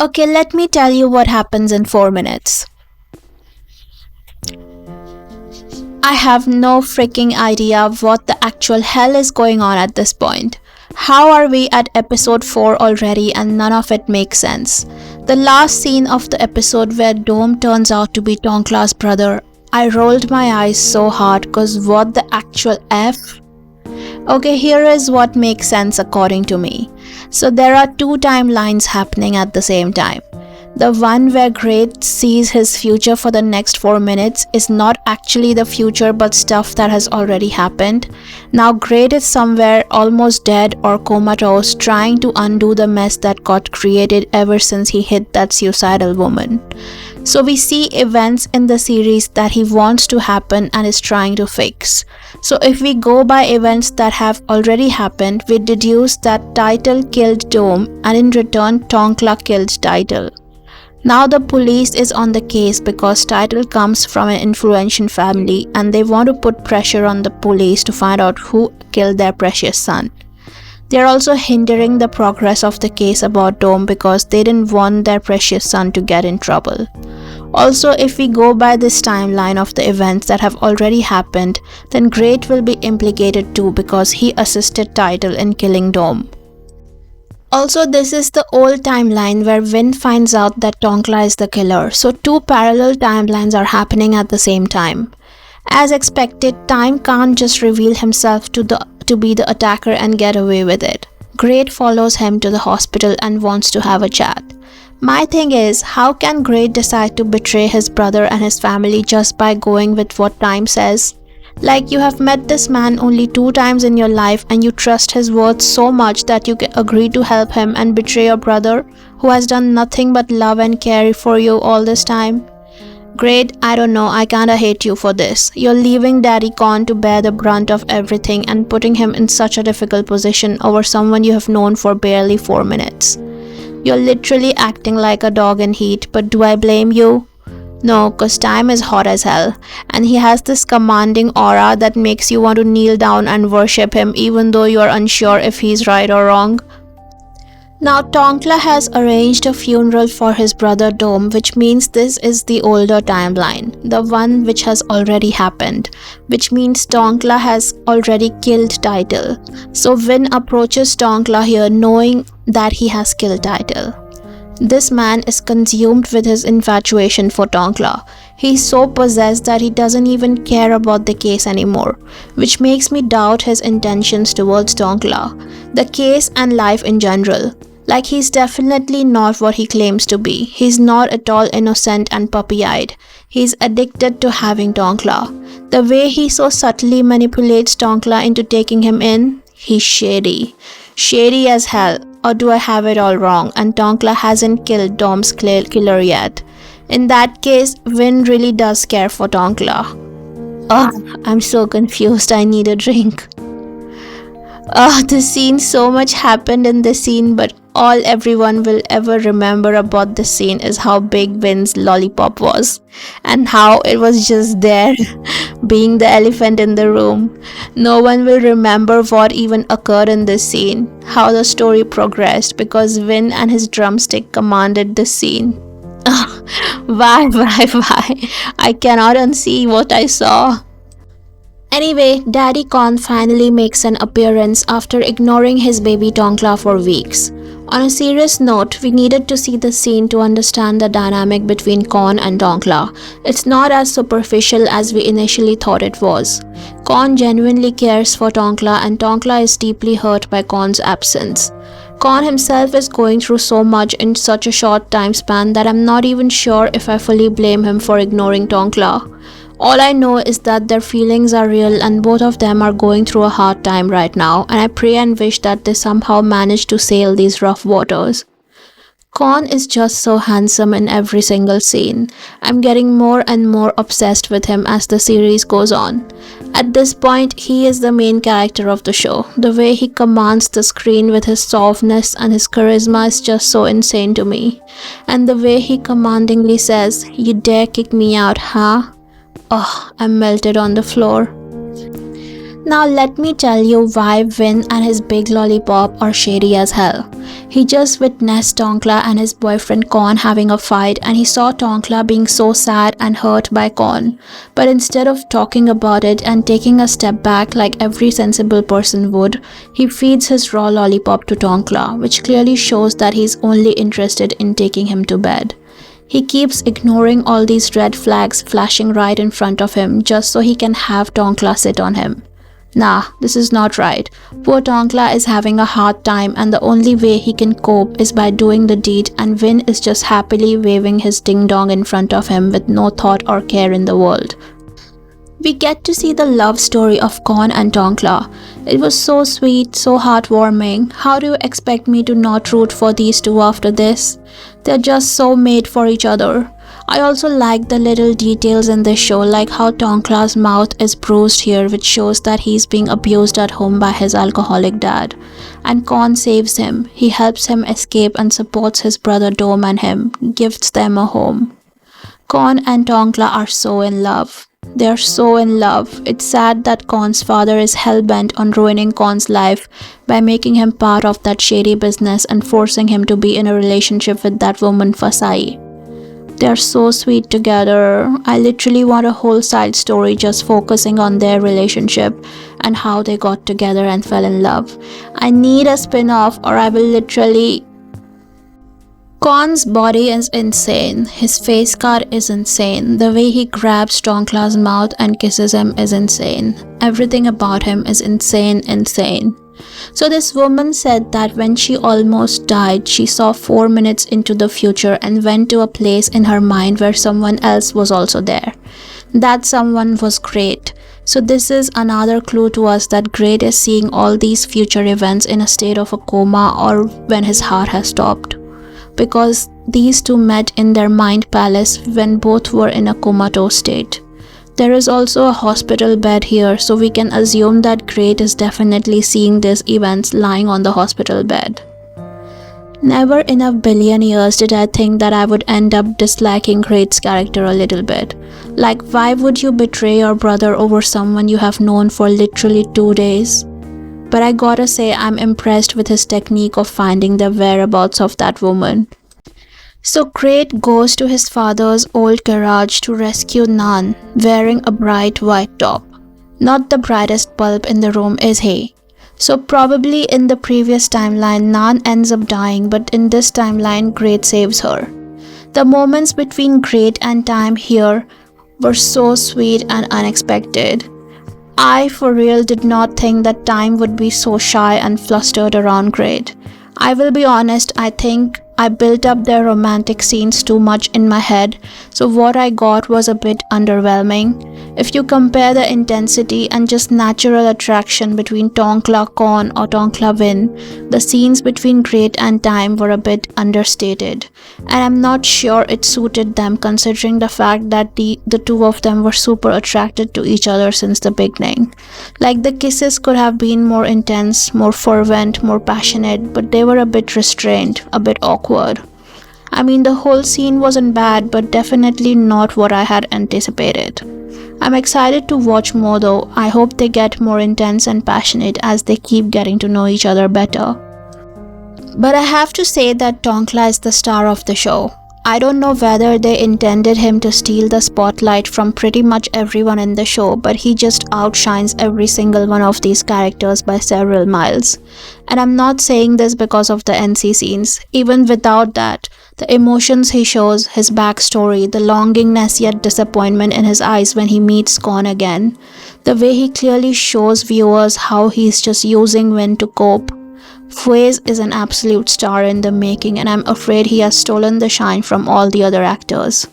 Okay, let me tell you what happens in 4 minutes. I have no freaking idea what the actual hell is going on at this point. How are we at episode 4 already and none of it makes sense? The last scene of the episode where Dome turns out to be Tonkla's brother, I rolled my eyes so hard cause what the actual F? Okay, here is what makes sense according to me. So there are two timelines happening at the same time. The one where Great sees his future for the next 4 minutes is not actually the future but stuff that has already happened. Now Great is somewhere almost dead or comatose trying to undo the mess that got created ever since he hit that suicidal woman. So we see events in the series that he wants to happen and is trying to fix. So if we go by events that have already happened, we deduce that Title killed Dome and in return Tonkla killed Title. Now the police is on the case because Title comes from an influential family and they want to put pressure on the police to find out who killed their precious son. They are also hindering the progress of the case about Dome because they didn't want their precious son to get in trouble. Also, if we go by this timeline of the events that have already happened, then Great will be implicated too because he assisted Title in killing Dome. Also, this is the old timeline where Vin finds out that Tonkla is the killer, so two parallel timelines are happening at the same time. As expected, Time can't just reveal himself to be the attacker and get away with it. Great follows him to the hospital and wants to have a chat. My thing is, how can Great decide to betray his brother and his family just by going with what Time says? Like, you have met this man only 2 times in your life and you trust his words so much that you agree to help him and betray your brother who has done nothing but love and care for you all this time? Great, I don't know, I kinda hate you for this. You're leaving Daddy Korn to bear the brunt of everything and putting him in such a difficult position over someone you have known for barely 4 minutes. You're literally acting like a dog in heat, but do I blame you? No, cause Time is hot as hell, and he has this commanding aura that makes you want to kneel down and worship him even though you're unsure if he's right or wrong. Now Tonkla has arranged a funeral for his brother Dome, which means this is the older timeline, the one which has already happened, which means Tonkla has already killed Title. So Vin approaches Tonkla here knowing that he has killed Title. This man is consumed with his infatuation for Tonkla. He's so possessed that he doesn't even care about the case anymore, which makes me doubt his intentions towards Tonkla, the case and life in general. Like, he's definitely not what he claims to be. He's not at all innocent and puppy-eyed. He's addicted to having Tonkla. The way he so subtly manipulates Tonkla into taking him in, he's shady. Shady as hell. Or do I have it all wrong and Tonkla hasn't killed Dome's killer yet? In that case, Vin really does care for Tonkla. Oh, I'm so confused, I need a drink. This scene, so much happened in this scene, but all everyone will ever remember about this scene is how big Vin's lollipop was and how it was just there being the elephant in the room. No one will remember what even occurred in this scene, how the story progressed, because Vin and his drumstick commanded this scene. Why? I cannot unsee what I saw. Anyway, Daddy Korn finally makes an appearance after ignoring his baby Tonkla for weeks. On a serious note, we needed to see the scene to understand the dynamic between Korn and Tonkla. It's not as superficial as we initially thought it was. Korn genuinely cares for Tonkla and Tonkla is deeply hurt by Korn's absence. Korn himself is going through so much in such a short time span that I'm not even sure if I fully blame him for ignoring Tonkla. All I know is that their feelings are real and both of them are going through a hard time right now, and I pray and wish that they somehow manage to sail these rough waters. Korn is just so handsome in every single scene. I'm getting more and more obsessed with him as the series goes on. At this point, he is the main character of the show. The way he commands the screen with his softness and his charisma is just so insane to me. And the way he commandingly says, "You dare kick me out, huh?" Oh, I melted on the floor. Now let me tell you why Vin and his big lollipop are shady as hell. He just witnessed Tonkla and his boyfriend Korn having a fight, and he saw Tonkla being so sad and hurt by Korn. But instead of talking about it and taking a step back like every sensible person would, he feeds his raw lollipop to Tonkla, which clearly shows that he's only interested in taking him to bed. He keeps ignoring all these red flags flashing right in front of him just so he can have Tonkla sit on him. Nah, this is not right. Poor Tonkla is having a hard time, and the only way he can cope is by doing the deed, and Vin is just happily waving his ding-dong in front of him with no thought or care in the world. We get to see the love story of Korn and Tonkla. It was so sweet, so heartwarming. How do you expect me to not root for these two after this? They're just so made for each other. I also like the little details in this show, like how Tonkla's mouth is bruised here, which shows that he's being abused at home by his alcoholic dad. And Korn saves him. He helps him escape and supports his brother Dome and him, gifts them a home. Korn and Tonkla are so in love. They're so in love. It's sad that Korn's father is hell-bent on ruining Korn's life by making him part of that shady business and forcing him to be in a relationship with that woman Fasai. They're so sweet together. I literally want a whole side story just focusing on their relationship and how they got together and fell in love. I need a spin-off or I will literally... Korn's body is insane. His face cut is insane. The way he grabs Tonkla's mouth and kisses him is insane. Everything about him is insane. So this woman said that when she almost died, she saw 4 minutes into the future and went to a place in her mind where someone else was also there. That someone was Great. So this is another clue to us that Great is seeing all these future events in a state of a coma or when his heart has stopped. Because these two met in their mind palace when both were in a comatose state. There is also a hospital bed here, so we can assume that Great is definitely seeing these events lying on the hospital bed. Never in a billion years did I think that I would end up disliking Great's character a little bit. Like, why would you betray your brother over someone you have known for literally 2 days? But I gotta say, I'm impressed with his technique of finding the whereabouts of that woman. So Great goes to his father's old garage to rescue Nan, wearing a bright white top. Not the brightest bulb in the room, is he? So probably in the previous timeline, Nan ends up dying, but in this timeline, Great saves her. The moments between Great and Time here were so sweet and unexpected. I for real did not think that Time would be so shy and flustered around Great. I will be honest, I think I built up their romantic scenes too much in my head, so what I got was a bit underwhelming. If you compare the intensity and just natural attraction between Tonkla Korn or Tonkla Vin, the scenes between Great and Time were a bit understated. And I'm not sure it suited them considering the fact that the two of them were super attracted to each other since the beginning. Like, the kisses could have been more intense, more fervent, more passionate, but they were a bit restrained, a bit awkward. I mean, the whole scene wasn't bad, but definitely not what I had anticipated. I'm excited to watch more though. I hope they get more intense and passionate as they keep getting to know each other better. But I have to say that Tonkla is the star of the show. I don't know whether they intended him to steal the spotlight from pretty much everyone in the show, but he just outshines every single one of these characters by several miles. And I'm not saying this because of the NC scenes. Even without that, the emotions he shows, his backstory, the longingness yet disappointment in his eyes when he meets Korn again, the way he clearly shows viewers how he's just using Vin to cope. Faiz is an absolute star in the making, and I'm afraid he has stolen the shine from all the other actors.